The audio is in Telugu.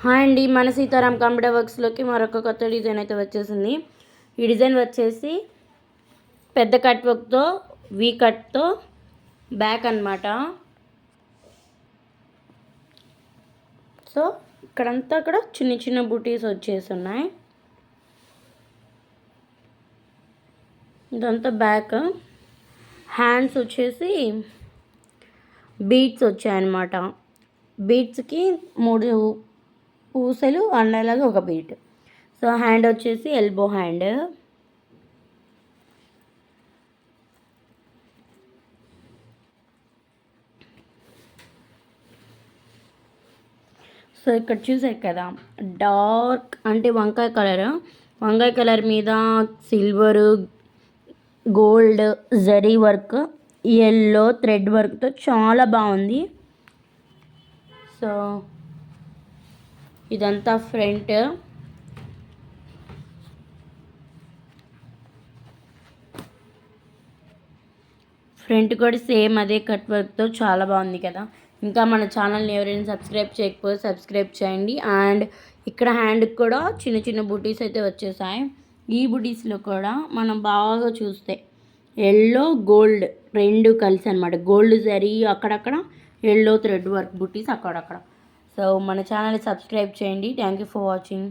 హాయ్ అండి, మన సీతారాం కంప్యూటర్ వర్క్స్లోకి మరొక కొత్త డిజైన్ అయితే వచ్చేసింది. ఈ డిజైన్ వచ్చేసి పెద్ద కట్ వర్క్తో వీ కట్తో బ్యాక్ అన్నమాట. సో ఇక్కడంతా కూడా చిన్న చిన్న బూటీస్ వచ్చేసి ఉన్నాయి. ఇదంతా బ్యాక్. హ్యాండ్స్ వచ్చేసి బీడ్స్ వచ్చాయన్నమాట. బీడ్స్కి 3 పూసలు అన్నలాగా ఒక బీట్. సో హ్యాండ్ వచ్చేసి ఎల్బో హ్యాండ్. సో ఇక్కడ చూసారు కదా, డార్క్ అంటే వంకాయ కలర్ మీద silver, gold, zari work, yellow thread వర్క్తో చాలా బాగుంది. సో ఇదంతా ఫ్రంట్. ఫ్రంట్ కూడా సేమ్ అదే కట్ వర్క్తో చాలా బాగుంది కదా. ఇంకా మన ఛానల్ని ఎవరైనా సబ్స్క్రైబ్ చేయకపోతే సబ్స్క్రైబ్ చేయండి. అండ్ ఇక్కడ హ్యాండ్కి కూడా చిన్న చిన్న బుటీస్ అయితే వచ్చేసాయి. ఈ బుటీస్లో కూడా మనం బాగా చూస్తే ఎల్లో గోల్డ్ రెండు కలిసి అనమాట. గోల్డ్ జరీ అక్కడక్కడ, ఎల్లో థ్రెడ్ వర్క్ బుటీస్ అక్కడక్కడ. సో మన ఛానల్ని సబ్స్క్రైబ్ చేయండి. Thank you for watching.